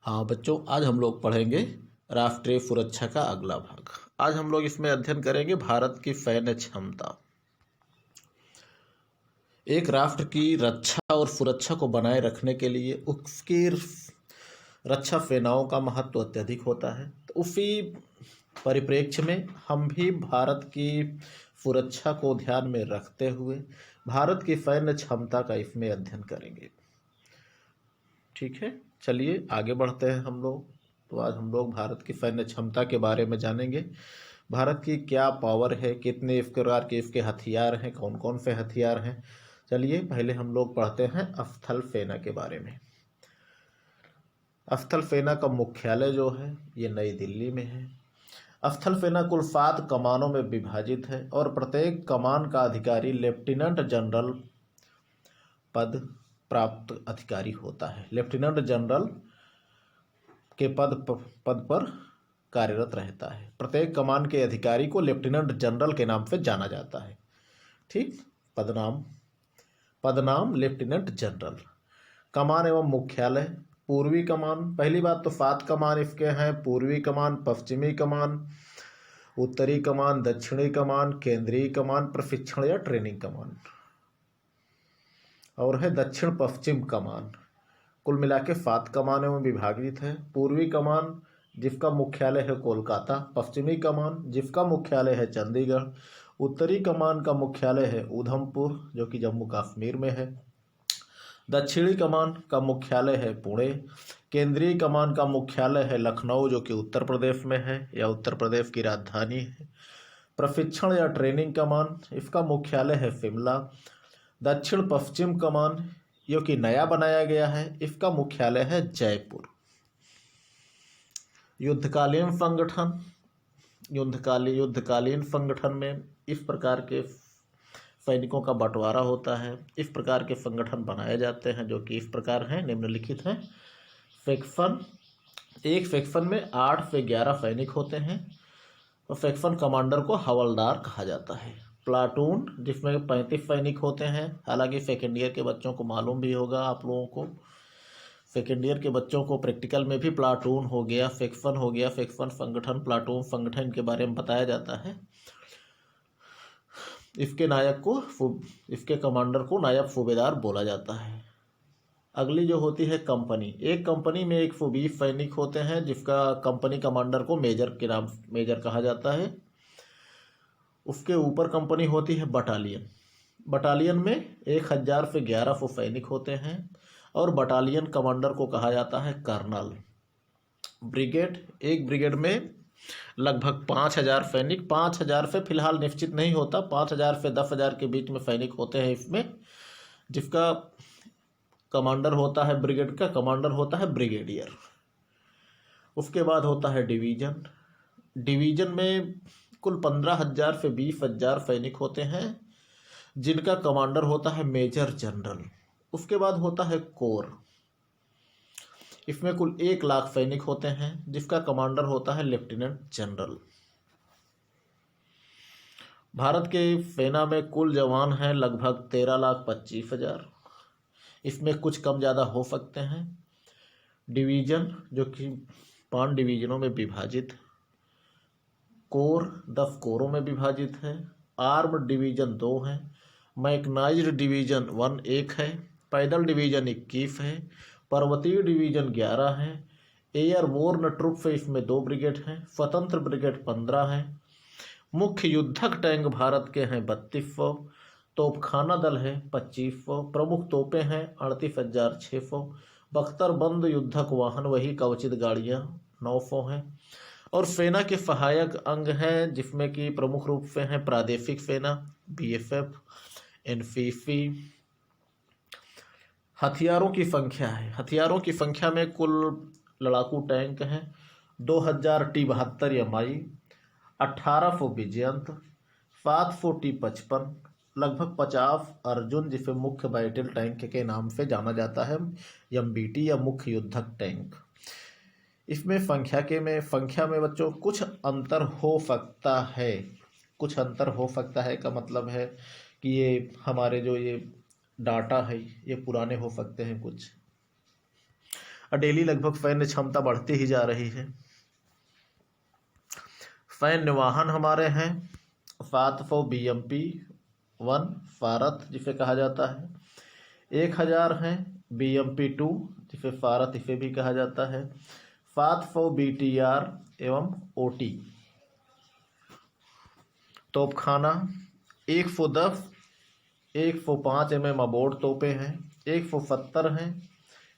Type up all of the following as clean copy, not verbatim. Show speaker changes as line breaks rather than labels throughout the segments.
हाँ बच्चों, आज हम लोग पढ़ेंगे राष्ट्रीय सुरक्षा का अगला भाग। आज हम लोग इसमें अध्ययन करेंगे भारत की सैन्य क्षमता। एक राष्ट्र की रक्षा और सुरक्षा को बनाए रखने के लिए उसकी रक्षा सेनाओं का महत्व अत्यधिक होता है। तो उसी परिप्रेक्ष्य में हम भी भारत की सुरक्षा को ध्यान में रखते हुए भारत की सैन्य क्षमता का इसमें अध्ययन करेंगे। ठीक है, चलिए आगे बढ़ते हैं हम लोग। तो आज हम लोग भारत की सैन्य क्षमता के बारे में जानेंगे। भारत की क्या पावर है, कितने इस प्रकार के इसके हथियार हैं, कौन कौन से हथियार हैं। चलिए पहले हम लोग पढ़ते हैं स्थल सेना के बारे में। स्थल सेना का मुख्यालय जो है ये नई दिल्ली में है। स्थल सेना कुल 7 कमानों में विभाजित है और प्रत्येक कमान का अधिकारी लेफ्टिनेंट जनरल पद प्राप्त अधिकारी होता है। लेफ्टिनेंट जनरल के पद पर कार्यरत रहता है। प्रत्येक कमान के अधिकारी को लेफ्टिनेंट जनरल के नाम से जाना जाता है। ठीक, पदनाम लेफ्टिनेंट जनरल। कमान एवं मुख्यालय। पूर्वी कमान, पहली बात तो 7 कमान इसके हैं। पूर्वी कमान, पश्चिमी कमान, उत्तरी कमान, दक्षिणी कमान, केंद्रीय कमान, प्रशिक्षण या ट्रेनिंग कमान, और है दक्षिण पश्चिम कमान। कुल मिला के 7 कमानों में विभाजित है। पूर्वी कमान जिसका मुख्यालय है कोलकाता, पश्चिमी कमान जिसका मुख्यालय है चंडीगढ़, उत्तरी कमान का मुख्यालय है उधमपुर जो कि जम्मू कश्मीर में है, दक्षिणी कमान का मुख्यालय है पुणे, केंद्रीय कमान का मुख्यालय है लखनऊ जो कि उत्तर प्रदेश में है या उत्तर प्रदेश की राजधानी है, प्रशिक्षण या ट्रेनिंग कमान इसका मुख्यालय है शिमला, दक्षिण पश्चिम कमान जो कि नया बनाया गया है इसका मुख्यालय है जयपुर। युद्धकालीन संगठन। युद्धकालीन संगठन में इस प्रकार के सैनिकों का बंटवारा होता है। इस प्रकार के संगठन बनाए जाते हैं जो कि इस प्रकार हैं, निम्नलिखित हैं। सेक्शन, एक सेक्शन में 8 से 11 सैनिक होते हैं और सेक्शन कमांडर को हवलदार कहा जाता है। प्लाटून जिसमें 35 सैनिक होते हैं। हालांकि सेकेंड ईयर के बच्चों को मालूम भी होगा, आप लोगों को सेकेंड ईयर के बच्चों को प्रैक्टिकल में भी प्लाटून हो गया, सेक्शन हो गया, सेक्शन संगठन, प्लाटून संगठन के बारे में बताया जाता है। इसके कमांडर को नायब सूबेदार बोला जाता है। अगली जो होती है कंपनी। एक कंपनी में 120 सैनिक होते हैं जिसका कंपनी कमांडर को मेजर कहा जाता है। उसके ऊपर कंपनी होती है बटालियन। बटालियन में 1000 से 1100 सैनिक होते हैं और बटालियन कमांडर को कहा जाता है कर्नल। ब्रिगेड, एक ब्रिगेड में लगभग 5000 सैनिक, 5000 से फिलहाल निश्चित नहीं होता, 5000 से 10,000 के बीच में सैनिक होते हैं इसमें, जिसका कमांडर होता है, ब्रिगेड का कमांडर होता है ब्रिगेडियर। उसके बाद होता है डिवीजन। डिवीजन में कुल 15,000 से 20,000 सैनिक होते हैं जिनका कमांडर होता है मेजर जनरल। उसके बाद होता है कोर। इसमें कुल 1 लाख सैनिक होते हैं जिसका कमांडर होता है लेफ्टिनेंट जनरल। भारत के सेना में कुल जवान हैं लगभग 13,25,000। इसमें कुछ कम ज़्यादा हो सकते हैं। डिवीज़न जो कि 5 डिवीज़नों में विभाजित। कोर 10 कोरों में विभाजित है। आर्म्ड डिवीज़न 2 हैं। मैकनाइज्ड डिवीज़न 1 है। पैदल डिवीज़न 21 है। पर्वतीय डिवीज़न 11 है। एयरबोर्न ट्रुप इसमें 2 ब्रिगेड हैं। स्वतंत्र ब्रिगेड 15 हैं। मुख्य युद्धक टैंक भारत के हैं 3200। तोपखाना दल है 2500। प्रमुख तोपें हैं 38,600। बख्तरबंद युद्धक वाहन वही कवचित गाड़ियाँ 900 हैं। और सेना के सहायक अंग हैं जिसमें कि प्रमुख रूप से हैं प्रादेशिक सेना, BSF, NCC। हथियारों की संख्या है। हथियारों की संख्या में कुल लड़ाकू टैंक हैं 2000 T-72 MI, 1800 विजयंत, 700 T-55, लगभग 50 अर्जुन जिसे मुख्य बैटल टैंक के नाम से जाना जाता है, MBT या मुख्य युद्धक टैंक। इसमें संख्या में बच्चों कुछ अंतर हो सकता है। कुछ अंतर हो सकता है का मतलब है कि ये हमारे जो ये डाटा है ये पुराने हो सकते हैं कुछ। और डेली लगभग सैन्य क्षमता बढ़ती ही जा रही है। सैन्य वाहन हमारे हैं 700 BMP-1 फारत जिसे कहा जाता है, 1000 हैं BMP-2 जिसे फारत इसे भी कहा जाता है, 700 BTR एवं OT। तोपखाना 110 105 mm अबोट तोपें हैं, 170 हैं,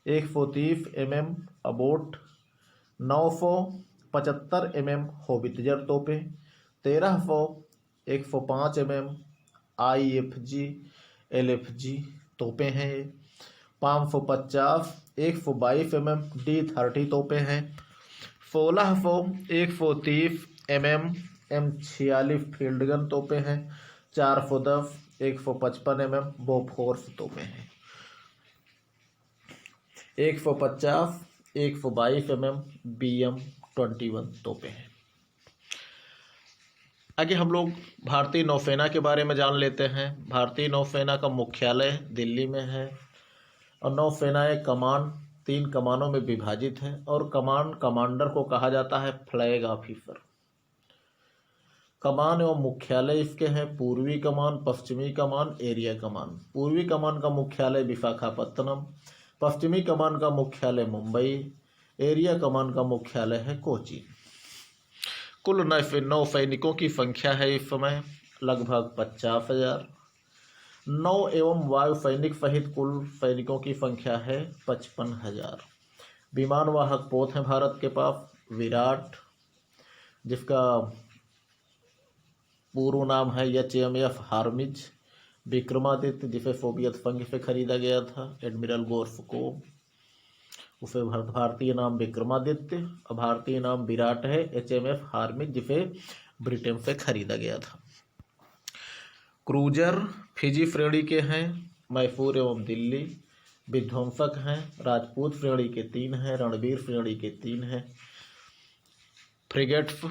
130 mm अबोट, 975 mm होवित्जर तोपें, 1300 105 mm IFG LFG तोपें हैं, 550 122 mm D30 तोपें हैं, 1600 130 mm M46 फील्ड गन तोपें हैं, 410 155 mm बोफोर्स तोपें हैं, 150 122 mm BM-21 तोपें हैं। आगे हम लोग भारतीय नौसेना के बारे में जान लेते हैं। भारतीय नौसेना का मुख्यालय दिल्ली में है और नौसेनाएं कमान 3 कमानों में विभाजित है और कमांडर को कहा जाता है फ्लैग ऑफिसर। कमान एवं मुख्यालय इसके हैं पूर्वी कमान, पश्चिमी कमान, एरिया कमान। पूर्वी कमान का मुख्यालय विशाखापत्तनम, पश्चिमी कमान का मुख्यालय मुंबई, एरिया कमान का मुख्यालय है कोची। कुल नौ सैनिकों की संख्या है इस समय लगभग 50,000। नौ एवं वायु सैनिक सहित कुल सैनिकों की संख्या है 55,000। विमानवाहक पोत हैं भारत के पास विराट, जिसका पूर्व नाम है HMF हार्मिज, विक्रमादित्य जिसे सोवियत संघ से खरीदा गया था एडमिरल गोर्फकोव, उसे भारतीय नाम विक्रमादित्य और भारतीय नाम विराट है HMF हार्मिज जिसे ब्रिटेन से खरीदा गया था। क्रूजर फिजी श्रेणी के हैं मैसूर एवं दिल्ली, विध्वंसक हैं राजपूत श्रेणी के 3 हैं, रणवीर श्रेणी के 3 हैं, फ्रिगेट्स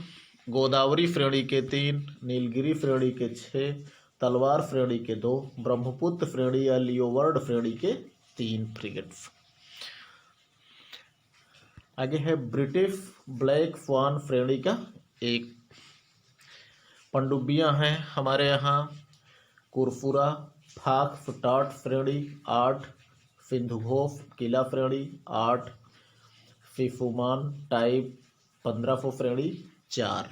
गोदावरी श्रेणी के 3, नीलगिरी श्रेणी के 6, तलवार श्रेणी के 2, ब्रह्मपुत्र श्रेणी या लियोवर्ड श्रेणी के 3 फ्रिगेट्स। आगे है ब्रिटिश ब्लैक स्वान श्रेणी का 1। पनडुब्बियां हैं हमारे यहाँ कुरफुरा फाक्स टाट श्रेणी 8, सिंधुघोष किला श्रेणी 8, फिफुमान टाइप 1500 श्रेणी 4।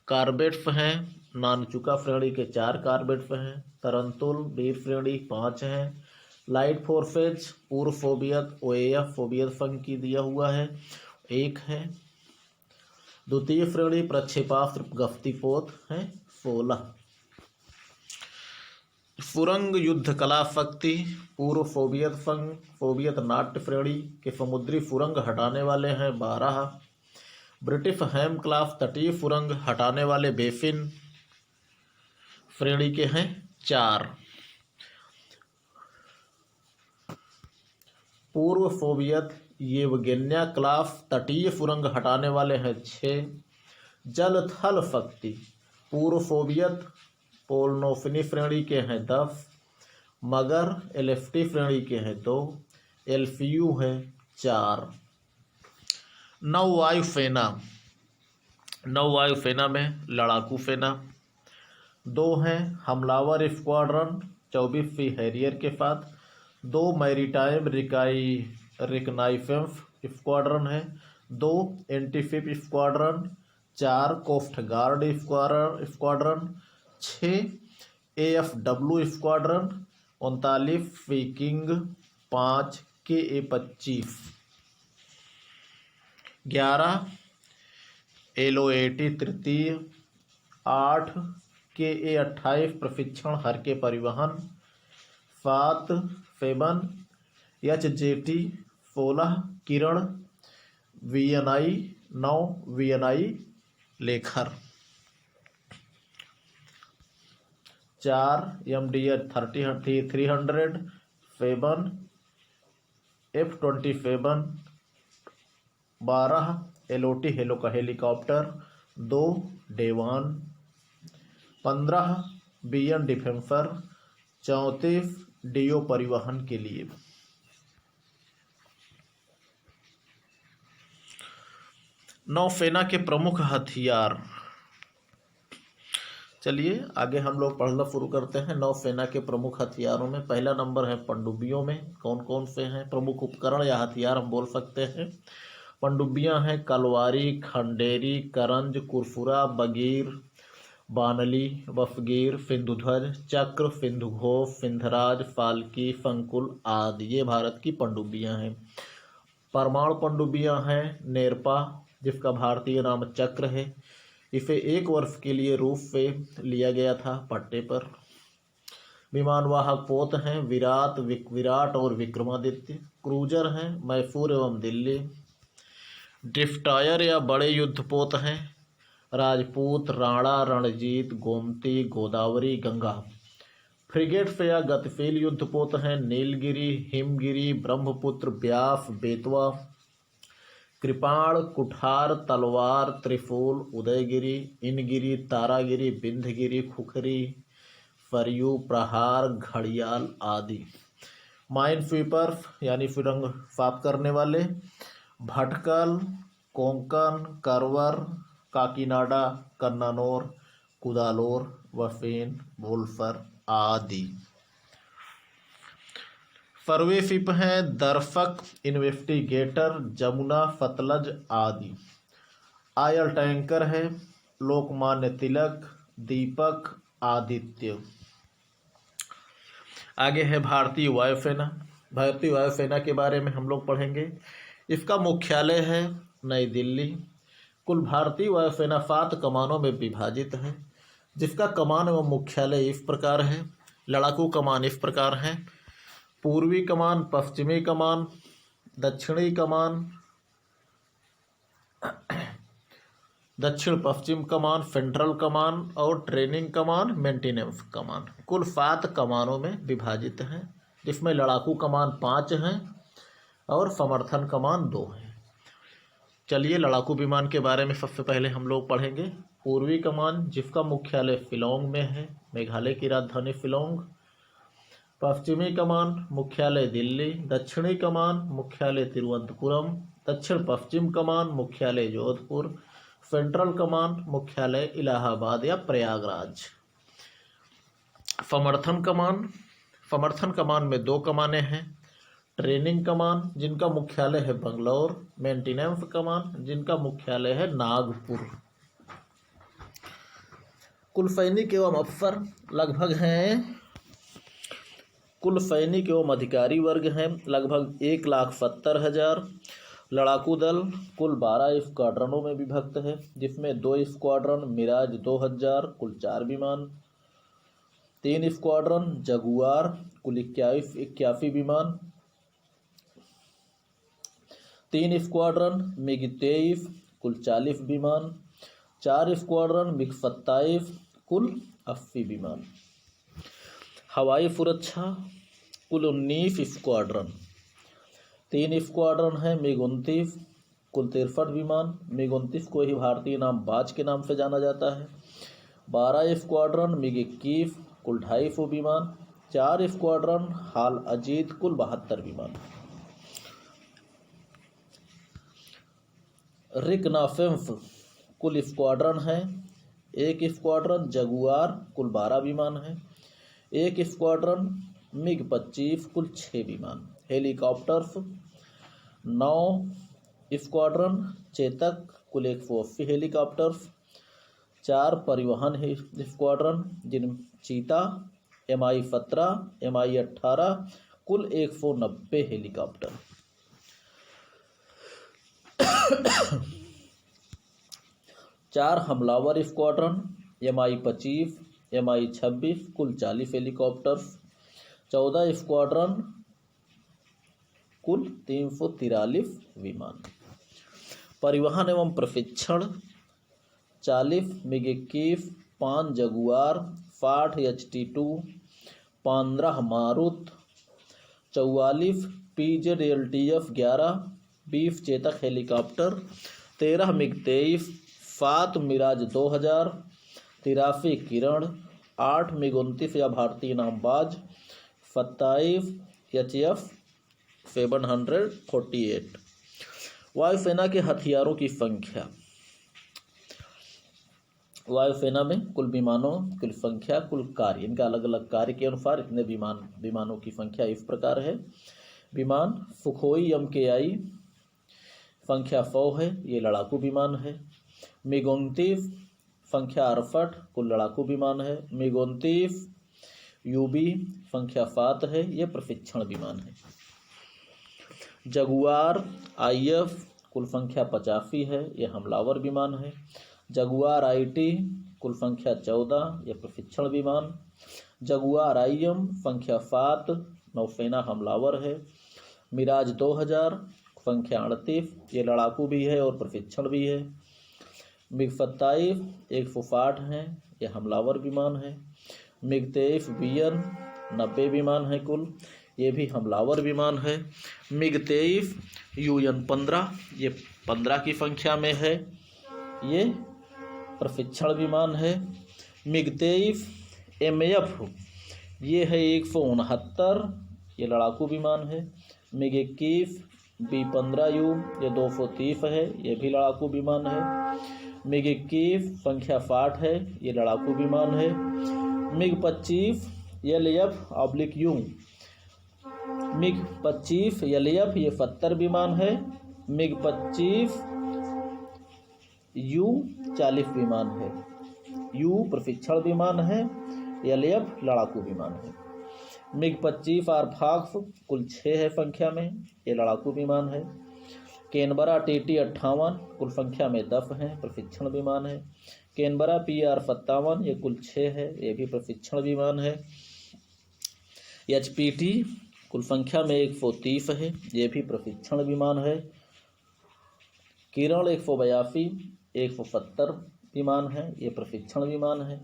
कार्बेट्स हैं नानचुका श्रेणी के 4 कार्बेट्स हैं, तरंतुल वीर श्रेणी 5 हैं, लाइट फोर्सेज पूर्व सोवियत OAF सोवियत संघ की दिया हुआ है 1 है, द्वितीय श्रेणी प्रक्षेपास्त्र गश्ती पोत हैं 16। सुरंग युद्ध कला शक्ति पूर्व सोवियत संघ सोवियत नाट्य श्रेणी के समुद्री सुरंग हटाने वाले हैं 12। ब्रिटिश हैम क्लास तटीय सुरंग हटाने वाले बेसिन श्रेणी के हैं 4। पूर्व सोवियत येवगेन्या क्लास तटीय सुरंग हटाने वाले हैं 6। जल थल शक्ति पूर्व सोवियत पोलनोफिनी श्रेणी के हैं 10, मगर LFT श्रेणी के हैं 2, LPU है 4। नौवायु सेना में लड़ाकू सेना 2 हैं, हमलावर स्क्वाड्रन 24 हैरियर के साथ, 2 मैरीटाइम रिकनाइसेंस स्क्वाड्रन है, 2 antiship squadron, 4 coast guard squadron, 6 AFW squadron, 39 Viking, 5 KA-25, 11 LOAT तृतीय, 8 KA-28 प्रशिक्षण हर के परिवहन, 7 7 HJT, 16 किरण, VNI 9 VNI लेखर, 4 MDR 300, 7 F-27, 12 LOT helicopter, 2 डेवान, 15 BN डिफेंसर, 34 DO परिवहन के लिए। नौसेना के प्रमुख हथियार। चलिए आगे हम लोग पढ़ना शुरू करते हैं। नौसेना के प्रमुख हथियारों में पहला नंबर है पनडुब्बियों में कौन कौन से हैं प्रमुख उपकरण या हथियार हम बोल सकते हैं। पनडुब्बियां हैं कलवारी, खंडेरी, करंज, कुरफुरा, बगीर, बानली, वफगीर, सिंधुध्वज, चक्र, सिंधुघोष, सिंधराज, फाल्की, संकुल आदि ये भारत की पनडुब्बियां हैं। परमाणु पनडुब्बियां हैं नेरपा, जिसका भारतीय नाम चक्र है। इसे 1 वर्ष के लिए रूस से लिया गया था पट्टे पर। विमानवाहक पोत हैं विराट और विक्रमादित्य। क्रूजर हैं मैसूर एवं दिल्ली। डिस्ट्रॉयर या बड़े युद्धपोत हैं राजपूत, राणा, रणजीत, गोमती, गोदावरी, गंगा। फ्रिगेट्स या गतिशील युद्धपोत हैं नीलगिरी, हिमगिरी, ब्रह्मपुत्र, ब्यास, बेतवा। कृपाण, कुठार, तलवार, त्रिशूल, उदयगिरी, इनगिरी, तारागिरी, बिंधगिरी, खुखरी, सरयू, प्रहार, घड़ियाल आदि। माइन स्वीपर्स यानी सुरंग साफ करने वाले भटकल, कोंकण, करवर, काकीनाडा, कन्नानौर, कुदालोर, वफेन, वोल्फर आदि। सर्वेशिप हैं दर्शक, इन्वेस्टिगेटर, जमुना, सतलज आदि। आयल टैंकर है लोकमान्य तिलक, दीपक, आदित्य। आगे है भारतीय वायुसेना। भारतीय वायुसेना के बारे में हम लोग पढ़ेंगे। इसका मुख्यालय है नई दिल्ली। कुल भारतीय वायुसेना 7 कमानों में विभाजित है, जिसका कमान एवं मुख्यालय इस प्रकार है। लड़ाकू कमान इस प्रकार है पूर्वी कमान, पश्चिमी कमान, दक्षिणी कमान, दक्षिण पश्चिम कमान, सेंट्रल कमान और ट्रेनिंग कमान, मेंटेनेंस कमान। कुल 7 कमानों में विभाजित हैं, जिसमें लड़ाकू कमान 5 हैं और समर्थन कमान 2 हैं। चलिए लड़ाकू विमान के बारे में सबसे पहले हम लोग पढ़ेंगे। पूर्वी कमान जिसका मुख्यालय शिलोंग में है, मेघालय की राजधानी शिलोंग। पश्चिमी कमान मुख्यालय दिल्ली। दक्षिणी कमान मुख्यालय तिरुवनंतपुरम। दक्षिण पश्चिम कमान मुख्यालय जोधपुर। सेंट्रल कमान मुख्यालय इलाहाबाद या प्रयागराज। समर्थन कमान में 2 कमानें हैं। ट्रेनिंग कमान जिनका मुख्यालय है बंगलौर। मेंटेनेंस कमान जिनका मुख्यालय है नागपुर। कुल सैनिक एवं अफसर लगभग हैं। कुल सैनिक एवं अधिकारी वर्ग हैं लगभग 1,70,000। लड़ाकू दल कुल 12 स्क्वाड्रनों में विभक्त है, जिसमें 2 स्क्वाड्रन मिराज 2000 कुल 4 विमान, 3 स्क्वाड्रन जगुआर कुल 81 विमान, 3 स्क्वाड्रन मिग 23 कुल 40 विमान, 4 स्क्वाड्रन मिग 27 कुल 80 विमान। हवाई सुरक्षा कुल 19 स्क्वाड्रन, 3 स्क्वाड्रन है मिग 29 कुल 63 विमान। मिग 29 को ही भारतीय नाम बाज के नाम से जाना जाता है। 12 स्क्वाड्रन मिग 21 कुल 250 विमान। 4 स्क्वाड्रन हाल अजीत कुल 72 विमान। रिकनासेंस कुल स्क्वाड्रन है। 1 स्क्वाड्रन जगुआर कुल 12 विमान है। 1 स्क्वाड्रन मिग 25 कुल 6 विमान। हेलीकॉप्टर्स 9 स्क्वाड्रन चेतक कुल 180 हेलीकॉप्टर्स। 4 परिवहन स्क्वाड्रन जिन चीता MI-17 MI-18 कुल 190 हेलीकॉप्टर। 4 हमलावर स्क्वाड्रन MI-25 MI-26 कुल 40 हेलीकॉप्टर्स। 14 स्क्वाड्रन कुल 343 विमान। परिवहन एवं प्रशिक्षण 40 MiG 21 5 Jaguar 60 HT2 15 Marut 44 PZ-LTF 11 20 Chetak helicopter 13 MiG 23 7 Mirage 2000 83 Kiran 8 MiG 29 या भारतीय नामबाज 27 HF 748। वायुसेना के हथियारों की संख्या। वायुसेना में कुल विमानों, कुल संख्या, कुल कार्य, इनका अलग अलग कार्य के अनुसार इतने विमानों की संख्या इस प्रकार है। विमान सुखोई MKI संख्या 100 है, ये लड़ाकू विमान है। मिग-29 संख्या 68 कुल लड़ाकू विमान है। मिग-29 UB संख्या 7 है, ये प्रशिक्षण विमान है। जगुआर IF कुल संख्या 85 है, ये हमलावर विमान है। जगुआर IT कुल संख्या 14, ये प्रशिक्षण विमान। जगुआर IM संख्या 7 नौसेना हमलावर है। मिराज 2000 संख्या 38, ये लड़ाकू भी है और प्रशिक्षण भी है। मिग-27 160 है, ये हमलावर विमान है। मिग-23 BN 90 विमान है कुल, ये भी हमलावर विमान है। मिग-23 UN 15, ये 15 की संख्या में है, ये प्रशिक्षण विमान है। मिग-23 MF ये है 169, ये लड़ाकू विमान है। मिग-21 B-15U ये 230 है, ये भी लड़ाकू विमान है। मिग-21 संख्या 60 है, ये लड़ाकू विमान है। मिग-25 LF/U मिग-25 LF ये 70 विमान है। मिग-25 U 40 विमान है। U प्रशिक्षण विमान है, LF लड़ाकू विमान है। मिग-25 आरफॉक्स कुल 6 है संख्या में, ये लड़ाकू विमान है। कैनबरा TT-58 कुल संख्या में 10 है, प्रशिक्षण विमान है। कैनबरा PR-57 ये कुल 6 है, ये भी प्रशिक्षण विमान है। HPT कुल संख्या में 130 है, ये भी प्रशिक्षण विमान है। किरण 182 170 विमान है, ये प्रशिक्षण विमान है।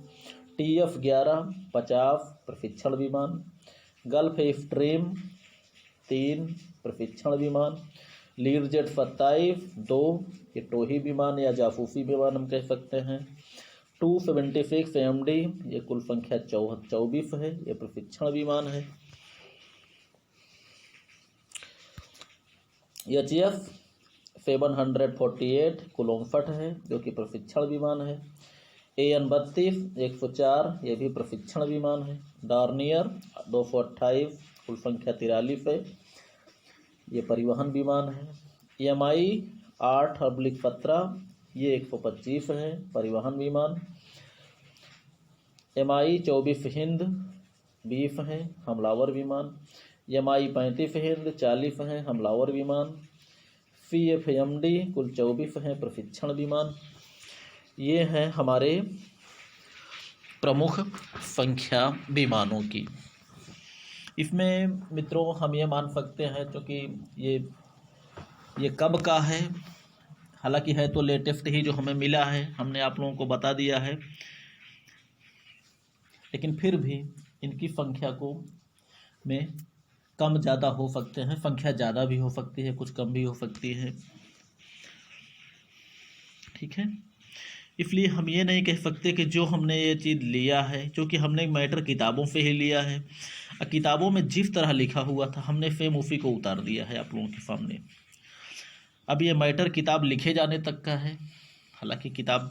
TF-11 50 प्रशिक्षण विमान। गल्फ स्ट्रीम 3 प्रशिक्षण विमान। लीरजेट 27 2, ये टोही विमान या जासूसी विमान हम कह सकते हैं। 276 MD ये कुल संख्या 24 है, ये प्रशिक्षण विमान है। HF 748 कुल 59 है, जो कि प्रशिक्षण विमान है। AN-32 104 ये भी प्रशिक्षण विमान है। डार्नियर 228 कुल संख्या 43 है, ये परिवहन विमान है। MI 8/17 ये 125 है, परिवहन विमान। MI 24 हिंद 20 है, हमलावर विमान। MI 35 हिंद 40 है, हमलावर विमान। CFMD कुल 24 है, प्रशिक्षण विमान। ये हैं हमारे प्रमुख संख्या विमानों की। इसमें मित्रों हम ये मान सकते हैं क्योंकि ये कब का है, हालांकि है तो लेटेस्ट ही जो हमें मिला है, हमने आप लोगों को बता दिया है, लेकिन फिर भी इनकी संख्या को में कम ज़्यादा हो सकते हैं, संख्या ज़्यादा भी हो सकती है, कुछ कम भी हो सकती है। ठीक है, इसलिए हम ये नहीं कह सकते कि जो हमने ये चीज़ लिया है, क्योंकि हमने मैटर किताबों से ही लिया है, किताबों में जिस तरह लिखा हुआ था हमने सेम उसी को उतार दिया है आप लोगों के सामने। अब ये मैटर किताब लिखे जाने तक का है, हालांकि किताब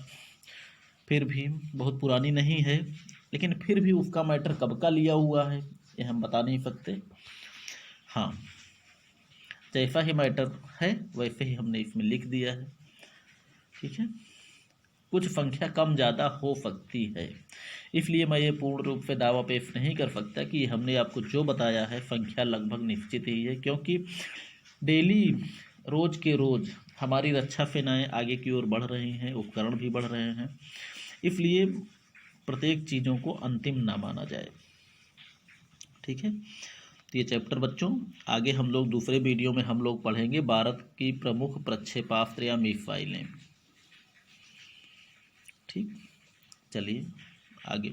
फिर भी बहुत पुरानी नहीं है, लेकिन फिर भी उसका मैटर कब का लिया हुआ है ये हम बता नहीं सकते। हाँ, जैसा ही मैटर है वैसे ही हमने इसमें लिख दिया है। ठीक है, कुछ संख्या कम ज़्यादा हो सकती है, इसलिए मैं ये पूर्ण रूप से दावा पेश नहीं कर सकता कि हमने आपको जो बताया है संख्या लगभग निश्चित ही है, क्योंकि डेली रोज़ के रोज़ हमारी रक्षा सेनाएं आगे की ओर बढ़ रही हैं, उपकरण भी बढ़ रहे हैं, इसलिए प्रत्येक चीज़ों को अंतिम ना माना जाए। ठीक है, तो ये चैप्टर बच्चों आगे हम लोग दूसरे वीडियो में हम लोग पढ़ेंगे भारत की प्रमुख प्रक्षेपास्त्र या मिसाइलें। ठीक, चलिए आगे।